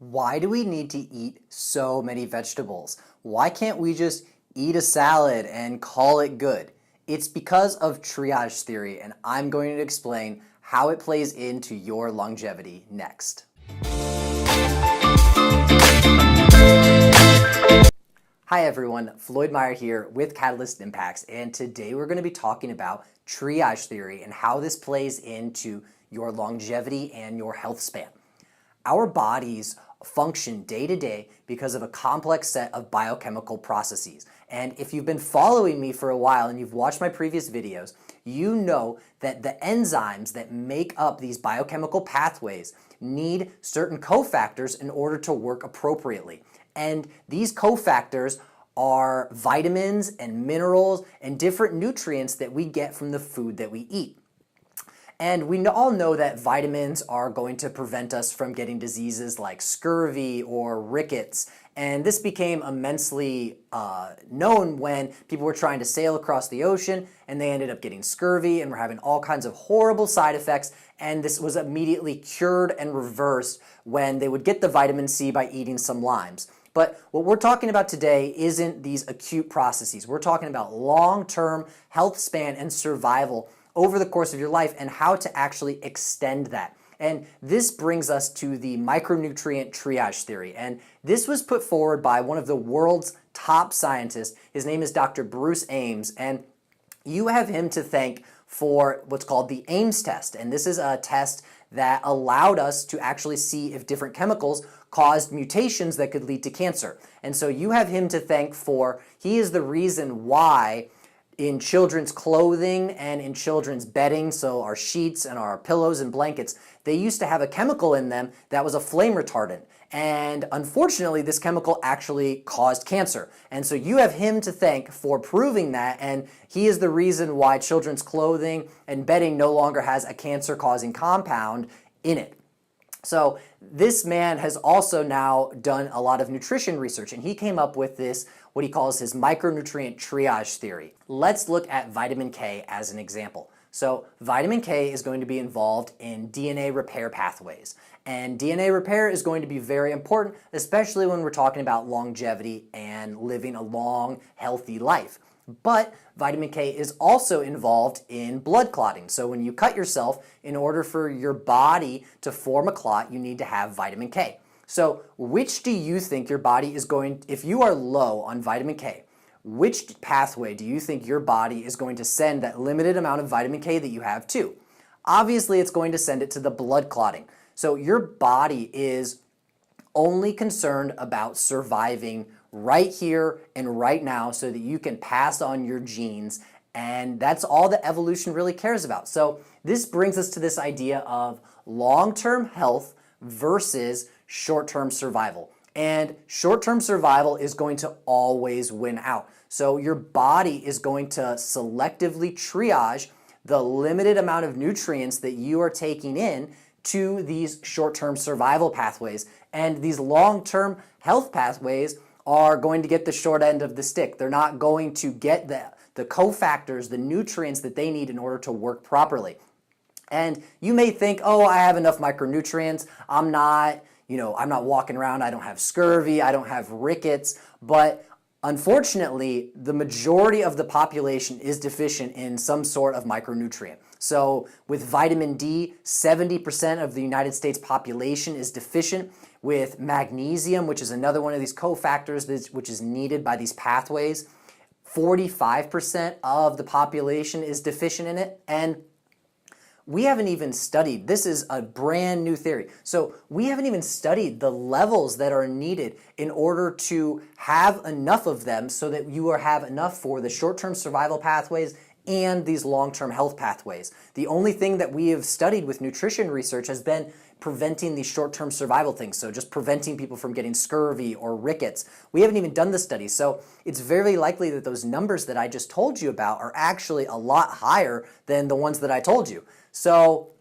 Why do we need to eat so many vegetables? Why can't we just eat a salad and call it good? It's because of triage theory, and I'm going to explain how it plays into your longevity next. Hi everyone, Floyd Meyer here with Catalyst Impacts, and today we're going to be talking about triage theory and how this plays into your longevity and your health span. Our bodies function day to day because of a complex set of biochemical processes. And if you've been following me for a while and you've watched my previous videos, you know that the enzymes that make up these biochemical pathways need certain cofactors in order to work appropriately. And these cofactors are vitamins and minerals and different nutrients that we get from the food that we eat. And we all know that vitamins are going to prevent us from getting diseases like scurvy or rickets. And this became immensely known when people were trying to sail across the ocean and they ended up getting scurvy and were having all kinds of horrible side effects. And this was immediately cured and reversed when they would get the vitamin C by eating some limes. But what we're talking about today isn't these acute processes. We're talking about long-term health span and survival over the course of your life and how to actually extend that. And this brings us to the micronutrient triage theory. And this was put forward by one of the world's top scientists. His name is Dr. Bruce Ames, and you have him to thank for what's called the Ames test. And this is a test that allowed us to actually see if different chemicals caused mutations that could lead to cancer. And so you have him to thank for, he is the reason why in children's clothing and in children's bedding, so our sheets and our pillows and blankets, they used to have a chemical in them that was a flame retardant. And unfortunately, this chemical actually caused cancer. And so you have him to thank for proving that, and he is the reason why children's clothing and bedding no longer has a cancer-causing compound in it. So this man has also now done a lot of nutrition research, and he came up with this, what he calls his micronutrient triage theory. Let's look at vitamin K as an example. So vitamin K is going to be involved in DNA repair pathways. And DNA repair is going to be very important, especially when we're talking about longevity and living a long, healthy life. But vitamin K is also involved in blood clotting. So when you cut yourself, in order for your body to form a clot, you need to have vitamin K. So which do you think your body is going, if you are low on vitamin K, which pathway do you think your body is going to send that limited amount of vitamin K that you have to? Obviously, it's going to send it to the blood clotting. So your body is only concerned about surviving right here and right now so that you can pass on your genes, and that's all that evolution really cares about. So this brings us to this idea of long-term health versus short-term survival. And short-term survival is going to always win out. So your body is going to selectively triage the limited amount of nutrients that you are taking in to these short-term survival pathways. And these long-term health pathways are going to get the short end of the stick. They're not going to get the cofactors, the nutrients that they need in order to work properly. And you may think, oh, I have enough micronutrients. I'm not walking around. I don't have scurvy. I don't have rickets. But unfortunately, the majority of the population is deficient in some sort of micronutrient. So with vitamin D, 70% of the United States population is deficient. With magnesium, which is another one of these cofactors which is needed by these pathways, 45% of the population is deficient in it. And we haven't even studied, this is a brand new theory, so we haven't even studied the levels that are needed in order to have enough of them so that you have enough for the short-term survival pathways and these long-term health pathways. The only thing that we have studied with nutrition research has been preventing these short-term survival things, so just preventing people from getting scurvy or rickets. We haven't even done the study, so it's very likely that those numbers that I just told you about are actually a lot higher than the ones that I told you. So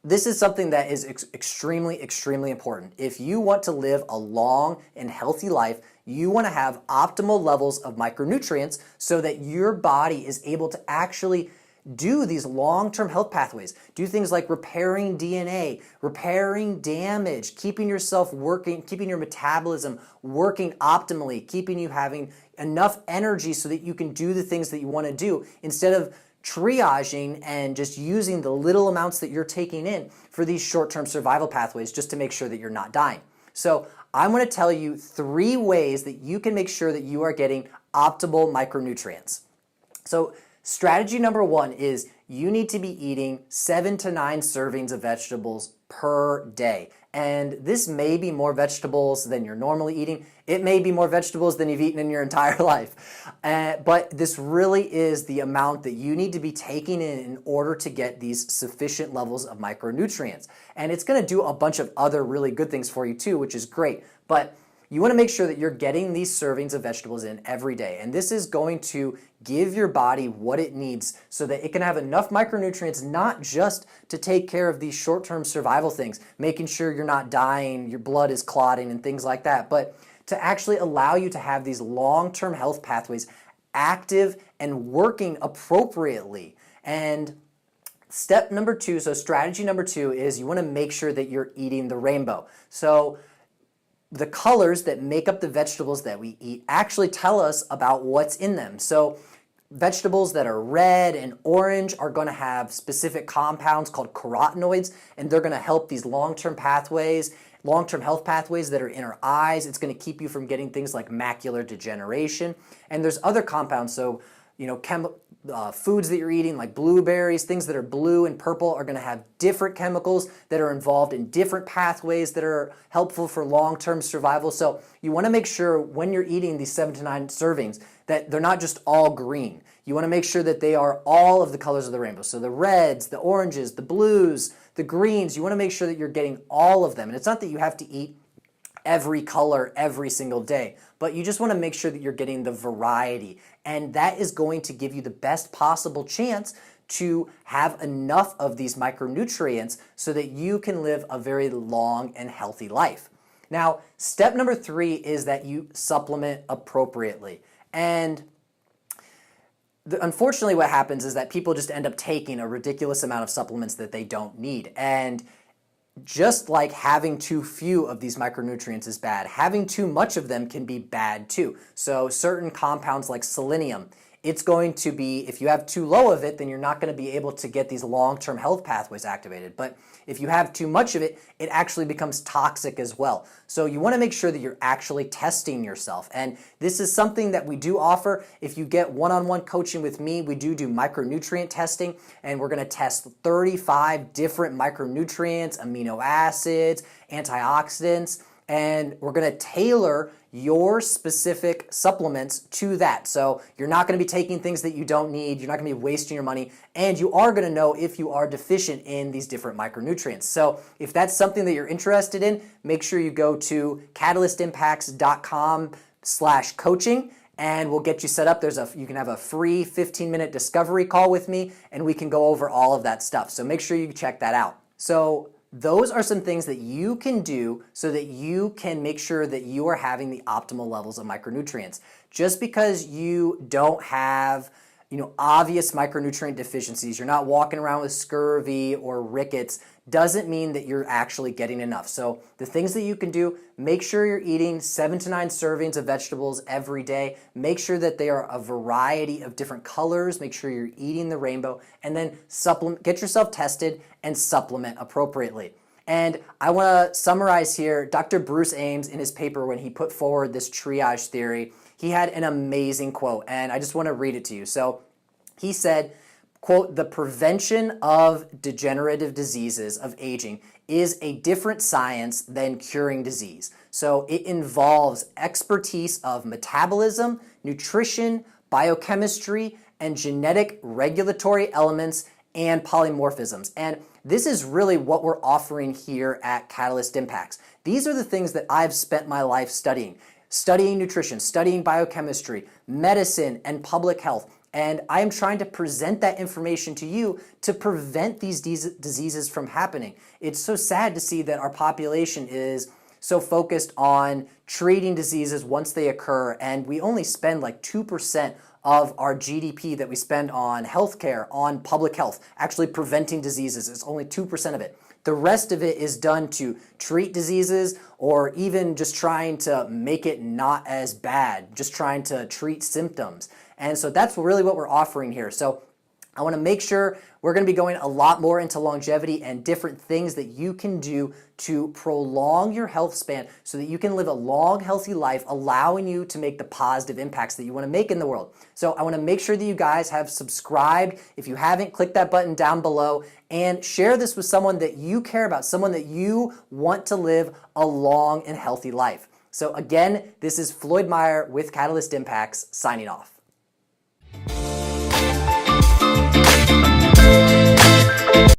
this is something that is extremely, extremely important. If you want to live a long and healthy life, you want to have optimal levels of micronutrients so that your body is able to actually do these long-term health pathways. Do things like repairing DNA, repairing damage, keeping yourself working, keeping your metabolism working optimally, keeping you having enough energy so that you can do the things that you want to do instead of triaging and just using the little amounts that you're taking in for these short-term survival pathways just to make sure that you're not dying. So I'm going to tell you 3 ways that you can make sure that you are getting optimal micronutrients. So strategy number 1 is you need to be eating 7 to 9 servings of vegetables per day. And this may be more vegetables than you're normally eating. It may be more vegetables than you've eaten in your entire life. But this really is the amount that you need to be taking in order to get these sufficient levels of micronutrients. And it's going to do a bunch of other really good things for you too, which is great. But you want to make sure that you're getting these servings of vegetables in every day. And this is going to give your body what it needs so that it can have enough micronutrients, not just to take care of these short-term survival things, making sure you're not dying, your blood is clotting and things like that, but to actually allow you to have these long-term health pathways active and working appropriately. And step number 2, so strategy number 2 is you want to make sure that you're eating the rainbow. So the colors that make up the vegetables that we eat actually tell us about what's in them. So vegetables that are red and orange are going to have specific compounds called carotenoids, and they're going to help these long-term pathways, long-term health pathways that are in our eyes. It's going to keep you from getting things like macular degeneration. And there's other compounds, so foods that you're eating like blueberries, things that are blue and purple are going to have different chemicals that are involved in different pathways that are helpful for long-term survival. So you want to make sure when you're eating these 7 to 9 servings that they're not just all green. You want to make sure that they are all of the colors of the rainbow. So the reds, the oranges, the blues, the greens, you want to make sure that you're getting all of them. And it's not that you have to eat every color every single day, but you just want to make sure that you're getting the variety. And that is going to give you the best possible chance to have enough of these micronutrients so that you can live a very long and healthy life. Now, step number 3 is that you supplement appropriately. And unfortunately what happens is that people just end up taking a ridiculous amount of supplements that they don't need. And just like having too few of these micronutrients is bad, having too much of them can be bad too. So certain compounds like selenium, it's going to be, if you have too low of it, then you're not going to be able to get these long-term health pathways activated. But if you have too much of it, it actually becomes toxic as well. So you want to make sure that you're actually testing yourself. And this is something that we do offer. If you get one-on-one coaching with me, we do micronutrient testing, and we're going to test 35 different micronutrients, amino acids, antioxidants, and we're going to tailor your specific supplements to that. So you're not going to be taking things that you don't need, you're not going to be wasting your money, and you are going to know if you are deficient in these different micronutrients. So if that's something that you're interested in, make sure you go to catalystimpacts.com/coaching and we'll get you set up. You can have a free 15-minute discovery call with me and we can go over all of that stuff. So make sure you check that out. So those are some things that you can do so that you can make sure that you are having the optimal levels of micronutrients. Just because you don't have, obvious micronutrient deficiencies, you're not walking around with scurvy or rickets, doesn't mean that you're actually getting enough. So the things that you can do, make sure you're eating 7 to 9 servings of vegetables every day. Make sure that they are a variety of different colors. Make sure you're eating the rainbow, and then get yourself tested and supplement appropriately. And I want to summarize here, Dr. Bruce Ames in his paper when he put forward this triage theory, he had an amazing quote, and I just want to read it to you. So he said, quote, "The prevention of degenerative diseases of aging is a different science than curing disease. So it involves expertise of metabolism, nutrition, biochemistry, and genetic regulatory elements and polymorphisms." And this is really what we're offering here at Catalyst Impacts. These are the things that I've spent my life studying nutrition, studying biochemistry, medicine, and public health. And I'm trying to present that information to you to prevent these diseases from happening. It's so sad to see that our population is so focused on treating diseases once they occur, and we only spend like 2% of our GDP that we spend on healthcare, on public health, actually preventing diseases, is only 2% of it. The rest of it is done to treat diseases or even just trying to make it not as bad, just trying to treat symptoms. And so that's really what we're offering here. So I want to make sure we're going to be going a lot more into longevity and different things that you can do to prolong your health span so that you can live a long, healthy life, allowing you to make the positive impacts that you want to make in the world. So I want to make sure that you guys have subscribed. If you haven't, click that button down below and share this with someone that you care about, someone that you want to live a long and healthy life. So again, this is Floyd Meyer with Catalyst Impacts signing off.